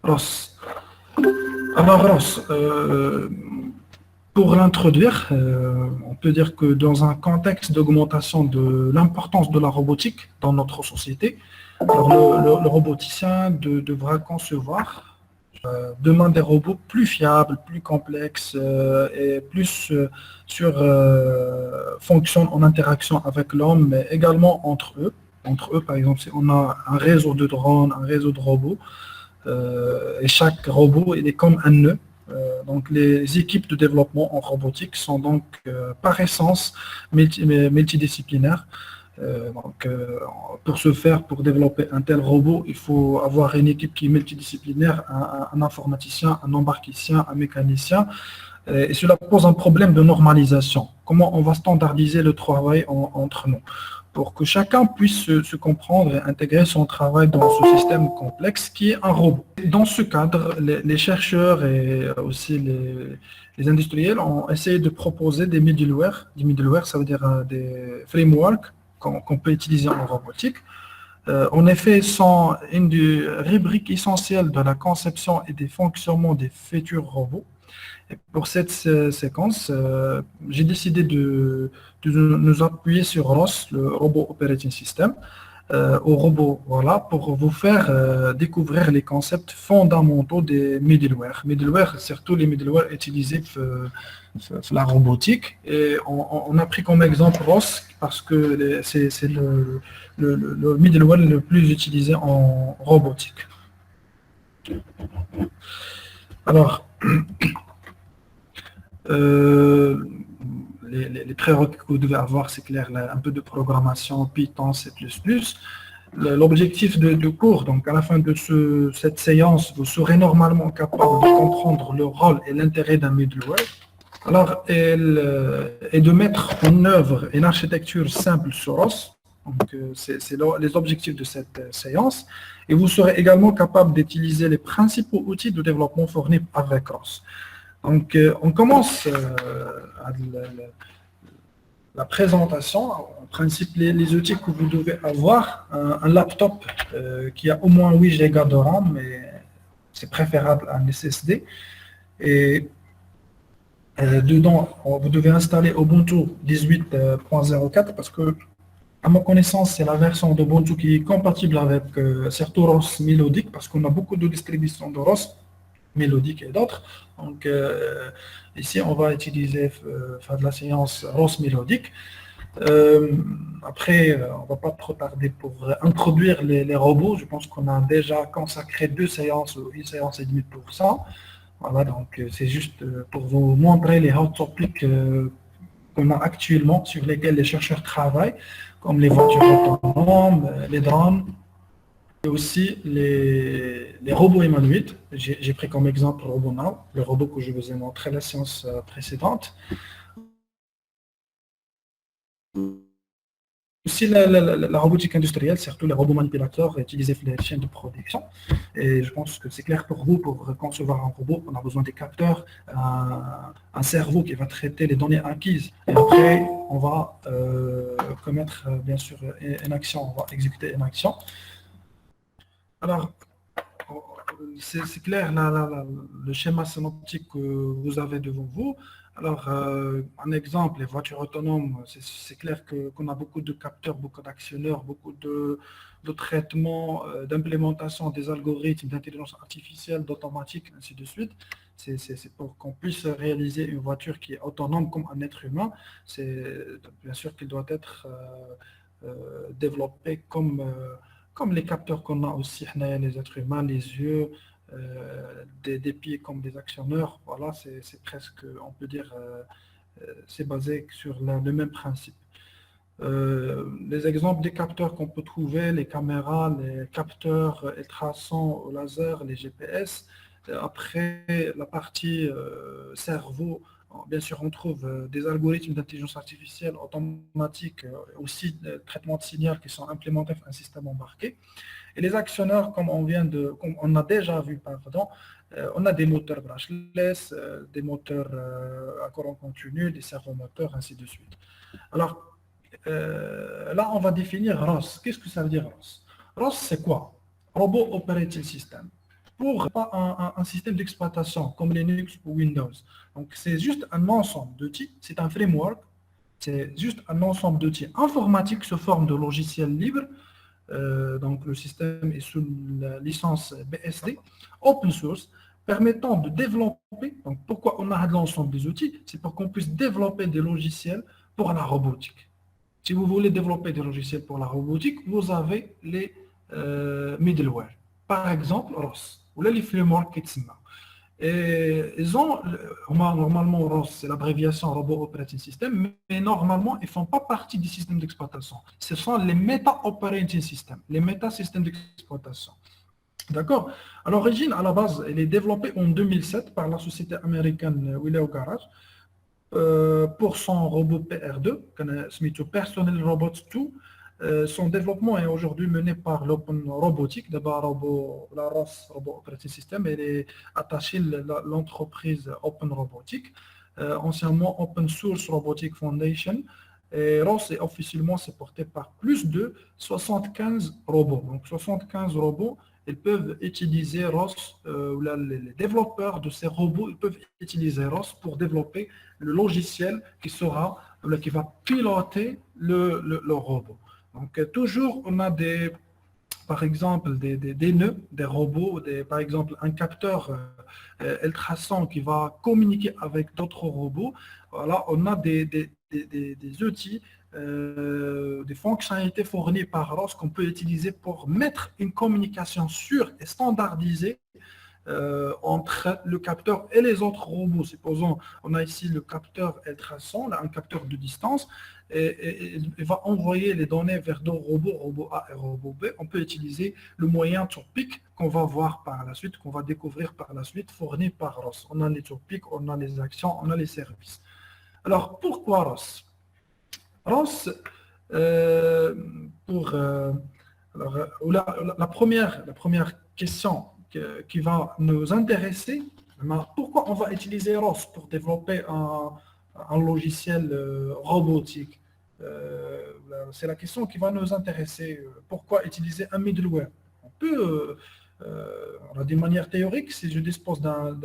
Ross. Alors, Ross, pour l'introduire, on peut dire que dans un contexte d'augmentation de l'importance de la robotique dans notre société, alors le roboticien devra concevoir demain des robots plus fiables, plus complexes et plus sur fonctionnent en interaction avec l'homme, mais également entre eux. Entre eux, par exemple, si on a un réseau de drones, un réseau de robots, et chaque robot il est comme un nœud. Donc les équipes de développement en robotique sont donc par essence multidisciplinaires. Pour ce faire, pour développer un tel robot, il faut avoir une équipe qui est multidisciplinaire, un informaticien, un embarquicien, un mécanicien, et cela pose un problème de normalisation. Comment on va standardiser le travail entre nous pour que chacun puisse se comprendre et intégrer son travail dans ce système complexe qui est un robot. Dans ce cadre, les chercheurs et aussi les industriels ont essayé de proposer des middleware. Des middleware, ça veut dire des frameworks qu'on peut utiliser en robotique. En effet, sont une des rubriques essentielles de la conception et des fonctionnements des futurs robots. Et pour cette séquence, j'ai décidé de nous appuyer sur ROS, le Robot Operating System, au robot, voilà, pour vous faire découvrir les concepts fondamentaux des middleware. Middleware, surtout les middleware utilisés dans la robotique. Et on a pris comme exemple ROS parce que c'est le middleware le plus utilisé en robotique. Alors, Euh, les prérequis que vous devez avoir, c'est clair, là, un peu de programmation, Python, C++. L'objectif de cours, donc à la fin de cette séance, vous serez normalement capable de comprendre le rôle et l'intérêt d'un middleware. Alors, et de mettre en œuvre une architecture simple sur ROS. Donc, c'est les objectifs de cette séance. Et vous serez également capable d'utiliser les principaux outils de développement fournis avec ROS. Donc, on commence la présentation. En principe, les outils que vous devez avoir, un laptop qui a au moins 8 Go de RAM, mais c'est préférable à un SSD. Et dedans, vous devez installer Ubuntu 18.04 parce que, à ma connaissance, c'est la version d'Ubuntu qui est compatible avec surtout ROS Mélodique parce qu'on a beaucoup de distributions de ROS Mélodique et d'autres. Donc, ici, on va utiliser, faire de la séance ROS Mélodique. Après, on ne va pas trop tarder pour introduire les robots. Je pense qu'on a déjà consacré 2 séances ou 1 séance et demie pour ça. Voilà, donc c'est juste pour vous montrer les hot topics qu'on a actuellement sur lesquels les chercheurs travaillent, comme les voitures autonomes, les drones, et aussi les robots humanoïdes. J'ai pris comme exemple RoboNow, le robot que je vous ai montré la séance précédente. Aussi la robotique industrielle, surtout les robots manipulateurs utilisés dans les chaînes de production. Et je pense que c'est clair pour vous, pour concevoir un robot, on a besoin des capteurs, un cerveau qui va traiter les données acquises. Et après, on va commettre, bien sûr, une action, on va exécuter une action. Alors, c'est clair, le schéma sémantique que vous avez devant vous. Alors, un exemple, les voitures autonomes, c'est clair qu'on a beaucoup de capteurs, beaucoup d'actionneurs, beaucoup de traitements, d'implémentation des algorithmes d'intelligence artificielle, d'automatique, ainsi de suite. C'est pour qu'on puisse réaliser une voiture qui est autonome comme un être humain. C'est bien sûr qu'il doit être développé comme les capteurs qu'on a aussi, les êtres humains, les yeux, des pieds comme des actionneurs, voilà, c'est presque, on peut dire, c'est basé sur le même principe. Les exemples des capteurs qu'on peut trouver, les caméras, les capteurs ultrasons au laser, les GPS. Après, la partie cerveau, bien sûr, on trouve des algorithmes d'intelligence artificielle automatique, aussi traitement de signal qui sont implémentés dans un système embarqué. Et les actionneurs, comme on a déjà vu, pardon, on a des moteurs brushless, des moteurs à courant continu, des servomoteurs, ainsi de suite. Alors, là, on va définir ROS. Qu'est-ce que ça veut dire ROS? ROS, c'est quoi? Robot Operating System. pour pas un système d'exploitation comme Linux ou Windows. Donc, c'est juste un ensemble d'outils, c'est un framework, c'est juste un ensemble d'outils informatiques sous forme de logiciels libres. Donc, le système est sous la licence BSD, open source, permettant de développer. Donc, pourquoi on a de l'ensemble des outils? C'est pour qu'on puisse développer des logiciels pour la robotique. Si vous voulez développer des logiciels pour la robotique, vous avez les middleware. Par exemple, ROS, ou là, les frameworks qui sont là. Et ils ont, normalement, ROS, c'est l'abréviation Robot Operating System, mais normalement, ils ne font pas partie du système d'exploitation. Ce sont les Meta Operating Systems, les méta-systèmes d'exploitation. D'accord? À l'origine, à la base, elle est développée en 2007 par la société américaine Willow Garage pour son robot PR2, c'est Personal Robots 2. Son développement est aujourd'hui mené par l'Open Robotics, d'abord la ROS, Robot Operating System, elle est attachée à l'entreprise Open Robotics, anciennement Open Source Robotics Foundation. Et ROS est officiellement supporté par plus de 75 robots. Donc 75 robots, ils peuvent utiliser ROS, les développeurs de ces robots, ils peuvent utiliser ROS pour développer le logiciel qui va piloter le robot. Donc, toujours, on a par exemple, des nœuds, des robots, par exemple, un capteur ultrason qui va communiquer avec d'autres robots. Voilà, on a des outils, des fonctionnalités fournies par ROS qu'on peut utiliser pour mettre une communication sûre et standardisée entre le capteur et les autres robots. Supposons, on a ici le capteur ultrason, là, un capteur de distance, et il va envoyer les données vers deux robots, robot A et robot B. On peut utiliser le moyen topic qu'on va voir par la suite, qu'on va découvrir par la suite, fourni par ROS. On a les topics, on a les actions, on a les services. Alors, pourquoi ROS? ROS, la première question qui va nous intéresser, pourquoi on va utiliser ROS pour développer un logiciel robotique? C'est la question qui va nous intéresser. Pourquoi utiliser un middleware? On peut, d'une manière théorique, si je dispose d'un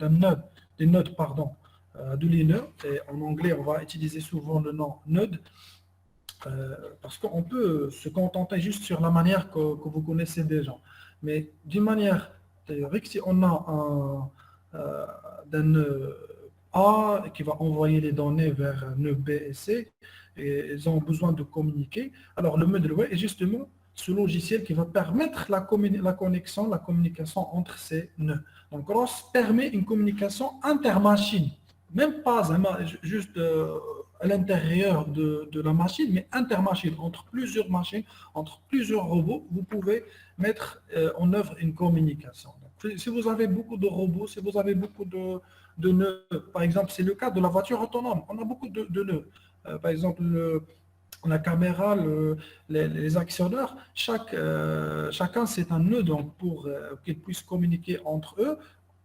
node, des nodes, pardon, de l'inner, et en anglais, on va utiliser souvent le nom node, parce qu'on peut se contenter juste sur la manière que vous connaissez déjà. Mais d'une manière théorique, si on a un nœud A qui va envoyer les données vers un nœud B et C, et ils ont besoin de communiquer, alors le middleware est justement ce logiciel qui va permettre la connexion, la communication entre ces nœuds. Donc ROS permet une communication intermachine, même pas juste à l'intérieur de la machine, mais intermachine, entre plusieurs machines, entre plusieurs robots, vous pouvez mettre en œuvre une communication. Donc, si vous avez beaucoup de robots, si vous avez beaucoup de nœuds, par exemple, c'est le cas de la voiture autonome, on a beaucoup de nœuds. Par exemple, la caméra, les actionneurs, chacun c'est un nœud donc pour qu'ils puissent communiquer entre eux.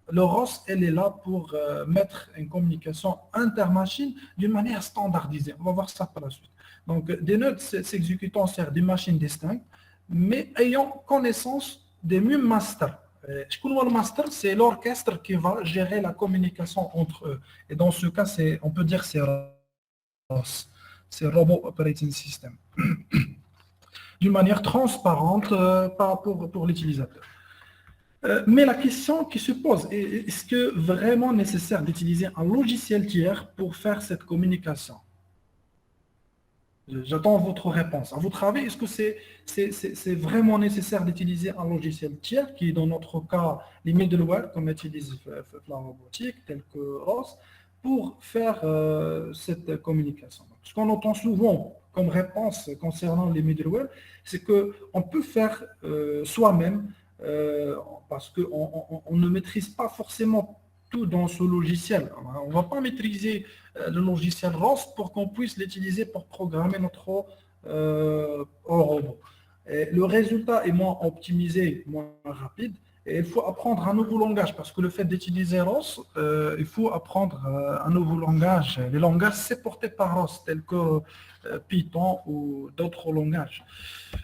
Le ROS, elle est là pour mettre une communication intermachine d'une manière standardisée. On va voir ça par la suite. Donc, des nœuds s'exécutant sur des machines distinctes, mais ayant connaissance des mêmes masters. Le master, c'est l'orchestre qui va gérer la communication entre eux. Et dans ce cas, on peut dire que c'est ROS. C'est Robot Operating System. D'une manière transparente pour l'utilisateur. Mais la question qui se pose, est-ce que vraiment nécessaire d'utiliser un logiciel tiers pour faire cette communication? J'attends votre réponse. À votre avis, est-ce que c'est vraiment nécessaire d'utiliser un logiciel tiers, qui dans notre cas, les middleware, comme utilise la robotique, tel que ROS, pour faire cette communication? Ce qu'on entend souvent comme réponse concernant les middleware, c'est qu'on peut faire soi-même, parce qu'on ne maîtrise pas forcément tout dans ce logiciel. On ne va pas maîtriser le logiciel ROS pour qu'on puisse l'utiliser pour programmer notre robot. Et le résultat est moins optimisé, moins rapide, et il faut apprendre un nouveau langage, parce que le fait d'utiliser ROS, il faut apprendre un nouveau langage. Les langages, c'est porté par ROS, tels que Python ou d'autres langages.